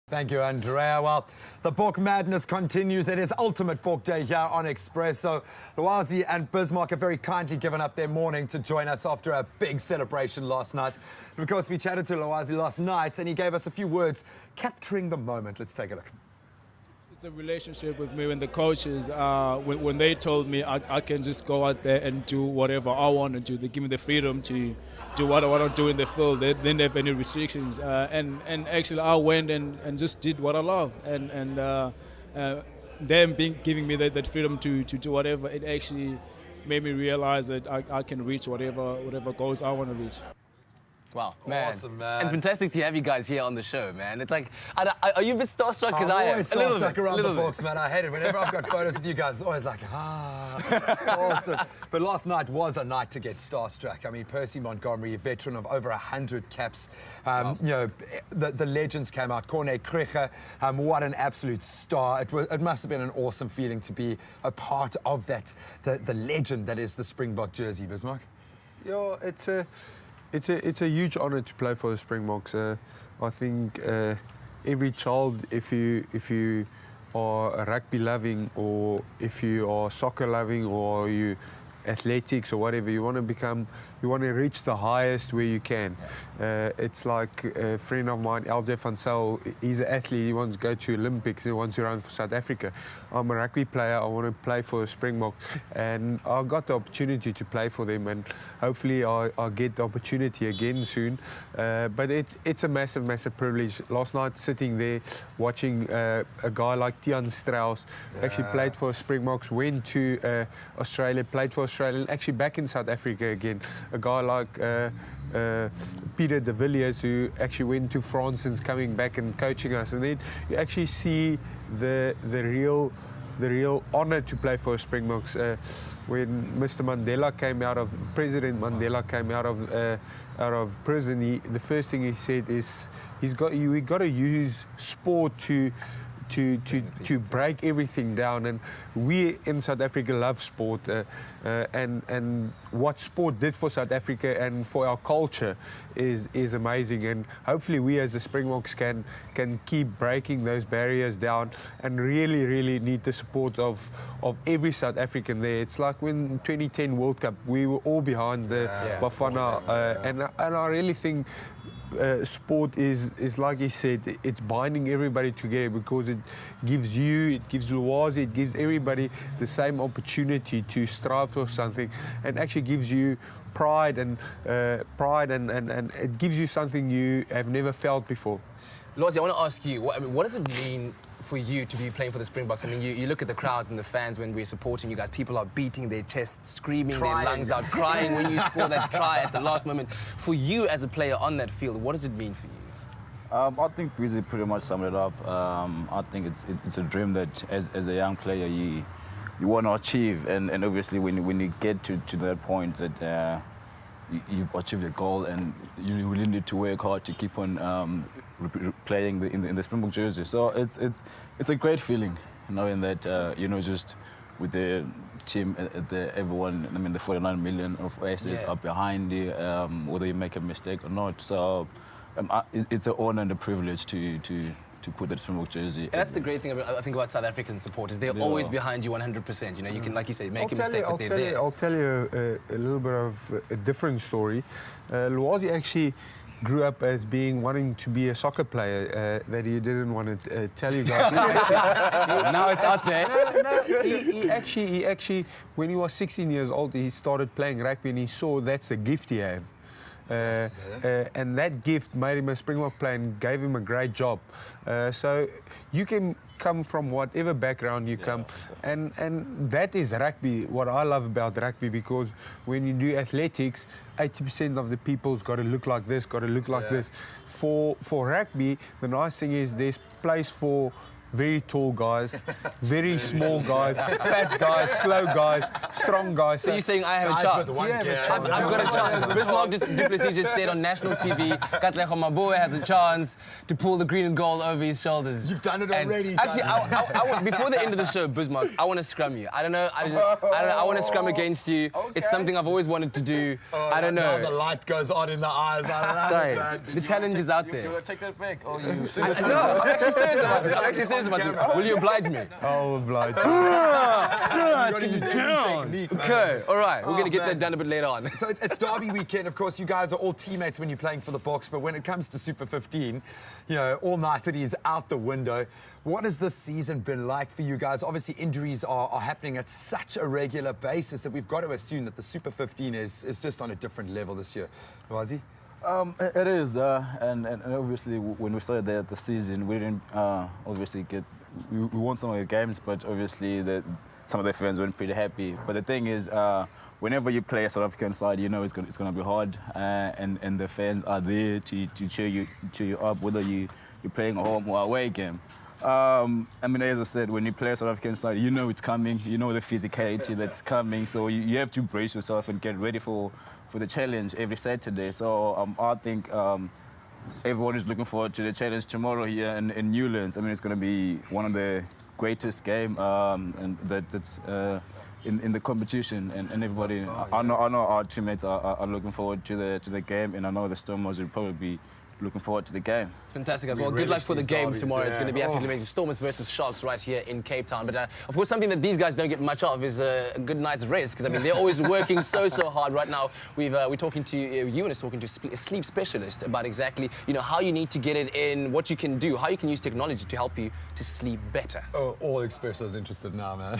Thank you, Andrea. Well, the Bork madness continues. It is ultimate Bork Day here on Express. So Lwazi and Bismarck have very kindly given up their morning to join us after a big celebration last night. And of course, we chatted to Lwazi last night and he gave us a few words capturing the moment. Let's take a look. It's a relationship with me and the coaches. When they told me I can just go out there and do whatever I want to do, they give me the freedom to do what I want to do in the field. They didn't have any restrictions. And actually, I went and just did what I love. And them giving me that freedom to do whatever, it actually made me realize that I can reach whatever goals I want to reach. Wow, man. Awesome, man. And fantastic to have you guys here on the show, man. It's like, are you a bit starstruck? Because I'm I am. always starstruck around the Borks, man. I hate it. Whenever I've got photos with you guys, it's always like, awesome. But last night was a night to get starstruck. I mean, Percy Montgomery, a veteran of over 100 caps. Wow. You know, the legends came out. Corné Krige, what an absolute star. It must have been an awesome feeling to be a part of that, the legend that is the Springbok jersey, Bismarck. Yeah, it's a huge honour to play for the Springboks. I think every child, if you are rugby loving, or if you are soccer loving, or you athletics or whatever, you want to reach the highest where you can. It's like a friend of mine, LJ van Zyl, he's an athlete, he wants to go to Olympics, he wants to run for South Africa. I'm a rugby player, I want to play for the Springboks, and I got the opportunity to play for them, and hopefully I'll get the opportunity again soon. But it's a massive privilege. Last night, sitting there, watching a guy like Tiaan Strauss, actually played for Springboks, went to Australia, played for Australia, and actually back in South Africa again. A guy like Peter de Villiers, who actually went to France and is coming back and coaching us, and then you actually see the real honour to play for Springboks. When Mr. Mandela came out of President Mandela came out of prison, the first thing he said is we got to use sport to break everything down, and we in South Africa love sport, and what sport did for South Africa and for our culture is amazing, and hopefully we as the Springboks can keep breaking those barriers down, and really need the support of every South African there. It's like when 2010 World Cup, we were all behind the Bafana, and I really think sport is like he said, it's binding everybody together, because it gives Lwazi, it gives everybody the same opportunity to strive for something, and actually gives you pride and it gives you something you have never felt before. Lwazi, I want to ask you, what does it mean for you to be playing for the Springboks? I mean, you look at the crowds and the fans when we're supporting you guys. People are beating their chests, screaming their lungs out, crying when you score that try at the last moment. For you as a player on that field, what does it mean for you? I think Breezy pretty much summed it up. I think it's a dream that as a young player you want to achieve, and obviously when you get to that point that you've achieved a goal, and you really need to work hard to keep on playing in the Springbok jersey. So it's a great feeling knowing that just with the team, everyone, I mean the 49 million of aces are behind you, whether you make a mistake or not. So it's an honour and a privilege to put that Springbok jersey. And that's the great thing I think about South African supporters. They're always behind you 100%. You know, you can, like you say, make a mistake, but they're there. I'll tell you a little bit of a different story. Lwazi actually grew up as wanting to be a soccer player that he didn't want to tell you guys. Now it's out there. No, he actually, when he was 16 years old, he started playing rugby, and he saw that's a gift he had. And that gift made him a Springbok player and gave him a great job. So you can come from whatever background you come, and that is rugby. What I love about rugby, because when you do athletics, 80% of the people's got to look like this, got to look like this. For rugby, the nice thing is there's place for very tall guys, very small guys, fat guys, slow guys, strong guys. So you're saying I have a Guys chance? with one gear. I've got a chance. Bismarck Duplessis just said on national TV, Katlego Maboe has a chance to pull the green and gold over his shoulders. You've done it And already, Actually, John. before the end of the show, Bismarck, I want to scrum you. I don't know. I don't know. I want to scrum against you. It's something I've always wanted to do. I don't Now the know. light goes on in the eyes. I love Sorry, it, man. the challenge is out there. I take that back? Oh, you No, I'm actually serious about this. I'm actually serious about this. Will you oblige me? I'll oblige. You gotta use every technique, man. Okay, all right. We're going to get man. that done a bit later on. So it's Derby weekend. Of course, you guys are all teammates when you're playing for the Boks, but when it comes to Super 15, you know, all nicety is out the window. What has this season been like for you guys? Obviously, injuries are happening at such a regular basis that we've got to assume that the Super 15 is just on a different level this year. Lwazi? It is, and obviously when we started the season, we didn't obviously we won some of the games, but obviously some of the fans weren't pretty happy. But the thing is, whenever you play a South African side, you know it's going to be hard, and the fans are there to cheer you up, whether you're playing a home or away game. I mean, as I said, when you play a South African side, you know it's coming. You know the physicality that's coming, so you have to brace yourself and get ready for the challenge every Saturday. So I think everyone is looking forward to the challenge tomorrow here in Newlands. I mean, it's going to be one of the greatest games and that's in the competition, and everybody. I know our teammates are looking forward to the game, and I know the Stormers will probably be looking forward to the game. Fantastic as We well. Good relish luck for the these game derbies, tomorrow. It's yeah. going to be absolutely amazing. Stormers versus Sharks right here in Cape Town. But of course, something that these guys don't get much of is a good night's rest, because I mean they're always working so hard. Right now, we're talking to Ewan is talking to a sleep specialist about exactly how you need to get it in, what you can do, how you can use technology to help you to sleep better. Oh, all Expresso's interested now, man.